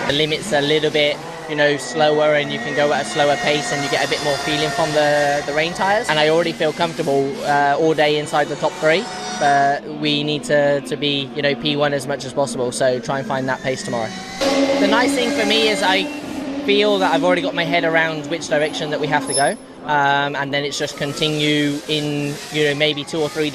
The limit's a little bit, slower, and you can go at a slower pace and you get a bit more feeling from the rain tyres. And I already feel comfortable all day inside the top 3, but we need to be, P1 as much as possible, so try and find that pace tomorrow. The nice thing for me is I feel that I've already got my head around which direction that we have to go, and then it's just continue in, maybe 2 or 3 different